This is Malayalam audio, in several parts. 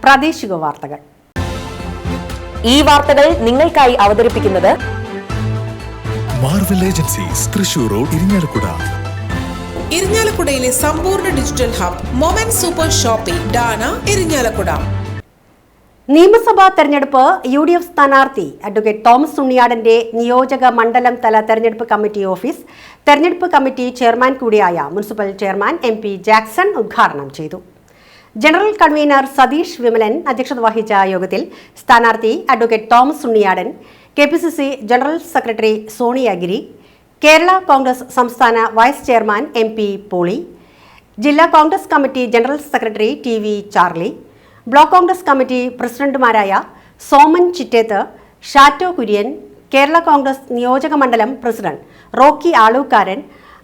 പ്രാദേശിക വാർത്തകൾ. ഈ വാർത്തകൾ നിങ്ങൾക്കായി അവതരിപ്പിക്കുന്നത് Marvel agencies Thrissur road Irinjalakuda. ഇരിഞ്ഞാലക്കുടയിലെ സമ്പൂർണ്ണ digital hub moment super shopping ഡാന ഇരിഞ്ഞാലക്കുട. നിയമസഭാ തെരഞ്ഞെടുപ്പ് UDF സ്ഥാനാർത്ഥി അഡ്വക്കേറ്റ് തോമസ് ഉണ്ണിയാടന്റെ നിയോജക മണ്ഡലം തല തെരഞ്ഞെടുപ്പ് കമ്മിറ്റി ഓഫീസ് തെരഞ്ഞെടുപ്പ് കമ്മിറ്റി ചെയർമാൻ കൂടിയായ മുനിസിപ്പൽ ചെയർമാൻ MP ജാക്സൺ ഉദ്ഘാടനം ചെയ്തു. ജനറൽ കൺവീനർ സതീഷ് വിമലൻ അധ്യക്ഷത വഹിച്ച യോഗത്തിൽ സ്ഥാനാർത്ഥി advocate Thomas Unniyadan, KPCC general secretary Soniyagiri, Kerala Congress സംസ്ഥാന വൈസ് ചെയർമാൻ MP പോളി, ജില്ലാ Congress committee general secretary TV Charlie, block Congress committee പ്രസിഡന്റുമാരായ സോമൻ ചിറ്റേത്ത്, ഷാറ്റോ കുര്യൻ, കേരള കോൺഗ്രസ് നിയോജക മണ്ഡലം പ്രസിഡന്റ് റോക്കി ആളൂക്കാരൻ,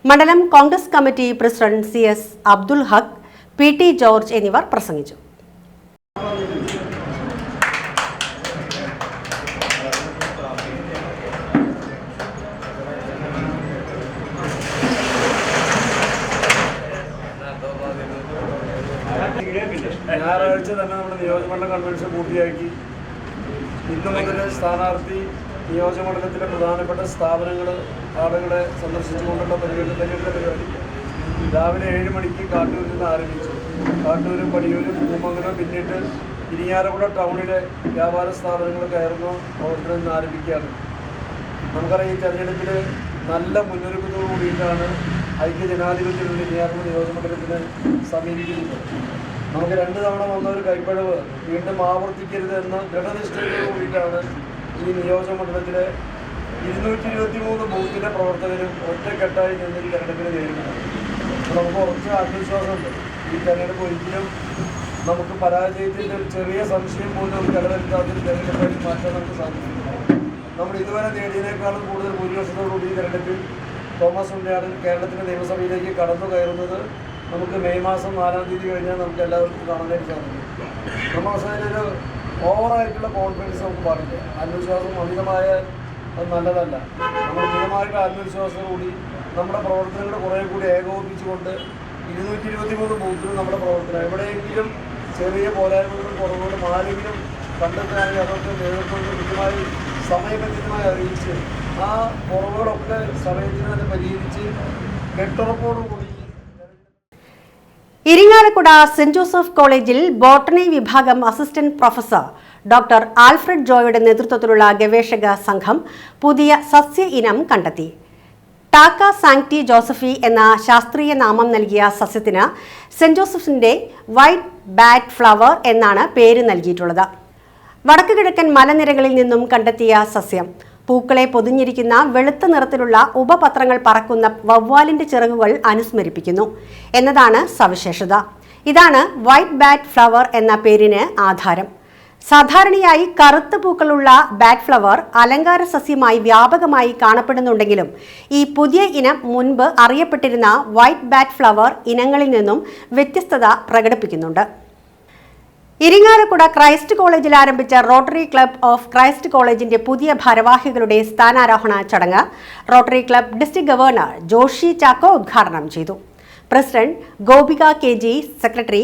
മണ്ഡലം Congress committee president CS Abdul Haq, PT George എന്നിവർ പ്രസംഗിച്ചു. ഞായറാഴ്ച തന്നെ നമ്മുടെ നിയോജകമണ്ഡലം കൺവെൻഷൻ പൂർത്തിയാക്കി. ഇന്നു മുതൽ സ്ഥാനാർത്ഥി നിയോജകമണ്ഡലത്തിലെ പ്രധാനപ്പെട്ട സ്ഥാപനങ്ങൾ, ആളുകളെ സന്ദർശിച്ചുകൊണ്ടുള്ള പരിപാടി രാവിലെ 7 മണിക്ക് കാട്ടൂരിൽ നിന്ന് ആരംഭിച്ചു. കാട്ടൂരും പടിയൂരും പൂമംഗലം പിന്നിട്ട് ഇരിങ്ങാലക്കുട ടൗണിലെ വ്യാപാര സ്ഥാപനങ്ങൾ കയറുന്ന പ്രവർത്തനം നിന്ന് ആരംഭിക്കുകയാണ്. നമുക്കറിയാം, ഈ തെരഞ്ഞെടുപ്പിൽ നല്ല മുന്നൊരുക്കത്തോടു കൂടിയിട്ടാണ് ഐക്യജനാധിപത്യത്തിലുള്ള ഇരിങ്ങാലക്കുട നിയോജകമണ്ഡലത്തിന് സമീപിക്കുന്നത്. നമുക്ക് 2 തവണ വന്ന ഒരു കൈപ്പഴവ് വീണ്ടും ആവർത്തിക്കരുത് എന്ന ദൃഢനിഷ്ഠയോടു കൂടിയിട്ടാണ് ഈ നിയോജകമണ്ഡലത്തിലെ 223 ബൂത്തിലെ പ്രവർത്തകരും ഒറ്റക്കെട്ടായി നിന്ന് ഈ തെരഞ്ഞെടുപ്പിനെ നേരിടുന്നത്. നമുക്ക് കുറച്ച് ആത്മവിശ്വാസമുണ്ട്. ഈ തെരഞ്ഞെടുപ്പ് ഒരിക്കലും നമുക്ക് പരാജയത്തിൻ്റെ ഒരു ചെറിയ സംശയം പോലും നമുക്ക് ഇടവരുത്താത്തൊരു തെരഞ്ഞെടുപ്പായി മാറ്റാൻ നമുക്ക് സാധിക്കും. നമ്മൾ ഇതുവരെ നേടിയതിനേക്കാളും കൂടുതൽ ഭൂരിപക്ഷത്തോടുകൂടി ഈ തെരഞ്ഞെടുപ്പിൽ തോമസ് ഉണ്ണിയാടൻ കേരളത്തിൻ്റെ നിയമസഭയിലേക്ക് കടന്നു കയറുന്നത് നമുക്ക് മെയ് മാസം 4-ാം തീയതി കഴിഞ്ഞാൽ നമുക്ക് എല്ലാവർക്കും കാണാനായിട്ട് സാധിക്കും. നമ്മൾ അവസാനൊരു ഓവറായിട്ടുള്ള കോൺഫിഡൻസ് നമുക്ക് പാടില്ല. ആത്മവിശ്വാസം അമിതമായ അത് നല്ലതല്ല. നമ്മൾ മിതമായിട്ട് ആത്മവിശ്വാസത്തോടുകൂടി നമ്മുടെ പ്രവർത്തനങ്ങൾ കുറേ കൂടി ഏകോപിപ്പിച്ചുകൊണ്ട് 223 ബൂത്തിലും നമ്മുടെ പ്രവർത്തനം എവിടെയെങ്കിലും ചെറിയ പോരായ്മകളും കുറവുകളും ആരെങ്കിലും കണ്ടെത്തുകയാണെങ്കിൽ അതൊക്കെ നേതൃത്വത്തിൽ കൃത്യമായി സമയബന്ധിതമായി അറിയിച്ച് ആ കുറവുകളൊക്കെ സമയത്തിന് തന്നെ പരിഹരിച്ച് കെട്ടുറപ്പോടുകൂടി. ഇരിങ്ങാലക്കുട സെന്റ് ജോസഫ് കോളേജിൽ ബോട്ടണി വിഭാഗം അസിസ്റ്റന്റ് പ്രൊഫസർ ഡോക്ടർ ആൽഫ്രഡ് ജോയുടെ നേതൃത്വത്തിലുള്ള ഗവേഷക സംഘം പുതിയ സസ്യ ഇനം കണ്ടെത്തി. ടാക്ക സാങ്ക്ടി ജോസഫി എന്ന ശാസ്ത്രീയ നാമം നൽകിയ സസ്യത്തിന് സെന്റ് ജോസഫിന്റെ വൈറ്റ് ബാറ്റ് ഫ്ലവർ എന്നാണ് പേര് നൽകിയിട്ടുള്ളത്. വടക്കു കിഴക്കൻ മലനിരകളിൽ നിന്നും കണ്ടെത്തിയ സസ്യം പൂക്കളെ പൊതിഞ്ഞിരിക്കുന്ന വെളുത്ത നിറത്തിലുള്ള ഉപപത്രങ്ങൾ പറക്കുന്ന വവ്വാലിന്റെ ചിറകുകൾ അനുസ്മരിപ്പിക്കുന്നു എന്നതാണ് സവിശേഷത. ഇതാണ് വൈറ്റ് ബാറ്റ് ഫ്ലവർ എന്ന പേരിന് ആധാരം. സാധാരണയായി കറുത്ത പൂക്കളുള്ള ബാറ്റ് ഫ്ലവർ അലങ്കാര സസ്യമായി വ്യാപകമായി കാണപ്പെടുന്നുണ്ടെങ്കിലും ഈ പുതിയ ഇനം മുൻപ് അറിയപ്പെട്ടിരുന്ന വൈറ്റ് ബാറ്റ് ഫ്ലവർ ഇനങ്ങളിൽ നിന്നും വ്യത്യസ്തത പ്രകടിപ്പിക്കുന്നുണ്ട്. ഇരിങ്ങാലക്കുട ക്രൈസ്റ്റ് കോളേജിൽ ആരംഭിച്ച റോട്ടറി ക്ലബ് ഓഫ് ക്രൈസ്റ്റ് കോളേജിന്റെ പുതിയ ഭാരവാഹികളുടെ സ്ഥാനാരോഹണ ചടങ്ങ് Rotary club district governor Joshy Chacko ഉദ്ഘാടനം ചെയ്തു. President Gopika KG, secretary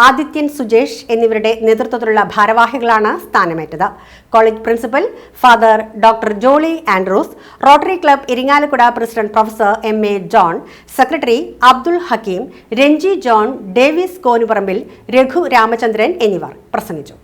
Adithyan Sujesh എന്നിവരുടെ നേതൃത്വത്തിലുള്ള ഭാരവാഹികളാണ് സ്ഥാനമേറ്റത്. College principal father doctor Jolly Andrews, Rotary club Irinjalakuda president professor MA John, secretary Abdul Hakeem, Ranji John, Davis Konuparambil, Raghu Ramachandran എന്നിവർ പ്രസംഗിച്ചു.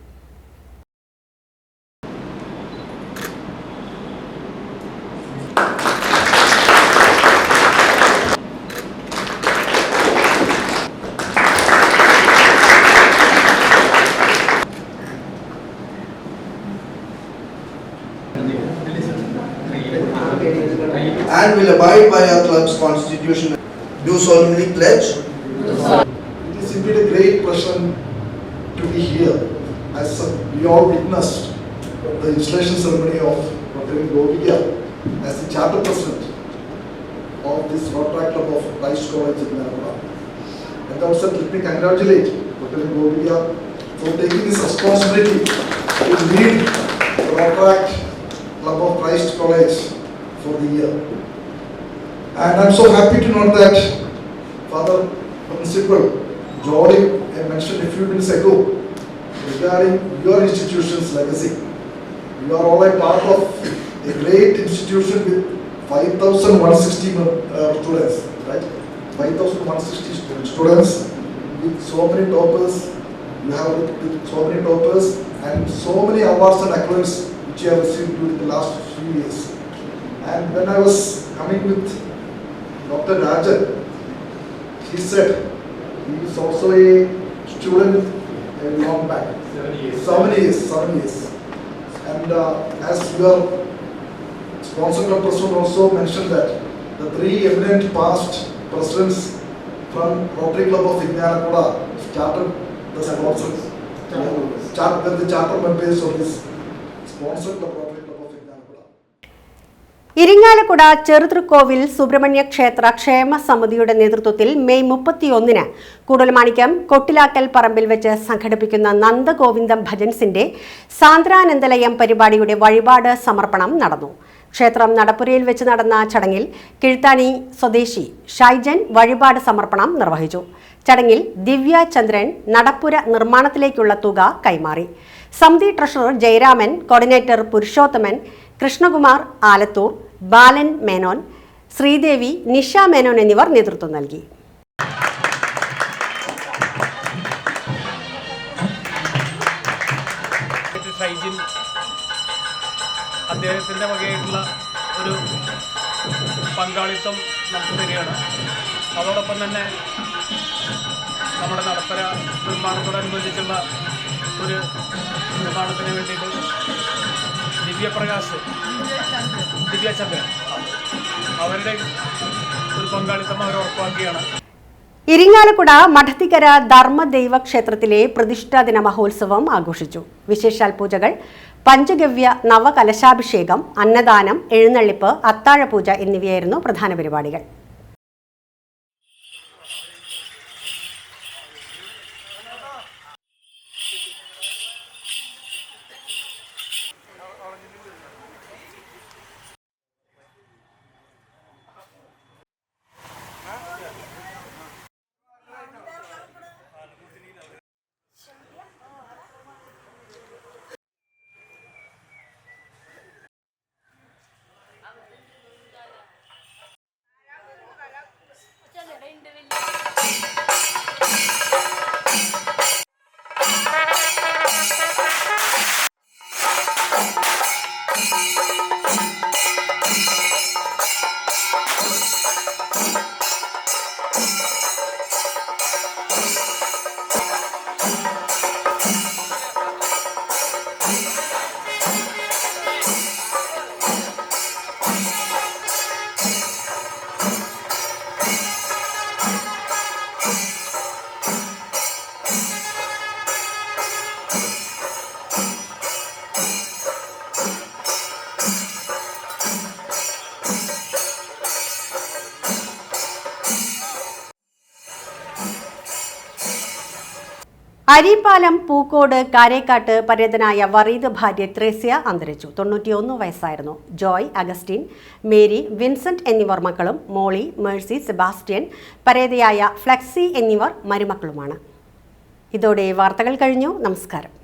And will abide by our club's constitution. Do solemnly pledge. It is indeed a great pleasure to be here as we all witnessed the installation ceremony of Dr. Goviya as the chapter president of this Rotary Club of Christ College in Nerva. At the outset, let me congratulate Dr. Goviya for taking this responsibility to lead the Rotary Club of Christ College for the year. And I'm so happy to note that Father Principal Jolly mentioned a few minutes ago regarding your institution's legacy. You are all a part of a great institution with 5,160 students, right? 5,160 students with so many toppers. You have with so many toppers and so many awards and accolades which you have received during the last few years. And when I was coming with Dr. Rajan, he said he is also a student a long back. 7 years. And as your sponsor club president also mentioned that the 3 eminent past presidents from Rotary Club of Irnyalakuda started the sponsor, the charter members of this sponsor club, Rotary Club of Irnyalakuda. Irinjalakuda ചെറുതൃക്കോവിൽ Subrahmanya ക്ഷേത്ര ക്ഷേമ സമിതിയുടെ നേതൃത്വത്തിൽ മെയ് 31 കൂടൽമാണിക്യം കൊട്ടിലാക്കൽ പറമ്പിൽ വെച്ച് സംഘടിപ്പിക്കുന്ന നന്ദഗോവിന്ദം ഭജൻസിന്റെ സാന്ദ്രാനന്ദലയം പരിപാടിയുടെ വഴിപാട് സമർപ്പണം നടന്നു. ക്ഷേത്രം നടപ്പുരയിൽ വെച്ച് നടന്ന ചടങ്ങിൽ കിഴുത്താണി സ്വദേശി ഷൈജൻ വഴിപാട് സമർപ്പണം നിർവഹിച്ചു. ചടങ്ങിൽ ദിവ്യ ചന്ദ്രൻ നടപ്പുര നിർമ്മാണത്തിലേക്കുള്ള തുക കൈമാറി. സമിതി ട്രഷറർ ജയരാമൻ, കോർഡിനേറ്റർ പുരുഷോത്തമൻ, കൃഷ്ണകുമാർ ആലത്തൂർ, ബാലൻ മേനോൻ, ശ്രീദേവി, നിഷ മേനോൻ എന്നിവർ നേതൃത്വം നൽകി. അദ്ദേഹത്തിൻ്റെ വകയായിട്ടുള്ള ഒരു പങ്കാളിത്തം നമുക്ക് തരികയാണ്. അതോടൊപ്പം തന്നെ നമ്മുടെ നടപ്പര നിർമ്മാണത്തോടനുബന്ധിച്ചുള്ള ഒരു നിർമ്മാണത്തിന് വേണ്ടിയിട്ട് ദിവ്യചന്ദ്രൻ അവരുടെ ഒരു പങ്കാളിത്തം അവർ ഉറപ്പാക്കുകയാണ്. ഇരിങ്ങാലക്കുട മഠത്തിക്കര ധർമ്മദൈവ ക്ഷേത്രത്തിലെ പ്രതിഷ്ഠാ ദിന മഹോത്സവം ആഘോഷിച്ചു. വിശേഷാൽ പൂജകൾ, പഞ്ചഗവ്യ നവകലശാഭിഷേകം, അന്നദാനം, എഴുന്നള്ളിപ്പ്, അത്താഴപൂജ എന്നിവയായിരുന്നു പ്രധാന പരിപാടികൾ. അരിപ്പാലം പൂക്കോട് കാരേക്കാട്ട് പരേതനായ വറീദ് ഭാര്യ ത്രേസ്യ അന്തരിച്ചു. 91 വയസ്സായിരുന്നു. ജോയ്, അഗസ്റ്റിൻ, മേരി, വിൻസെന്റ് എന്നിവർ മക്കളും മോളി, മേഴ്സി, സെബാസ്റ്റ്യൻ, പരേതയായ ഫ്ലെക്സി എന്നിവർ മരുമക്കളുമാണ്. ഇതോടെ വാർത്തകൾ കഴിഞ്ഞു. നമസ്കാരം.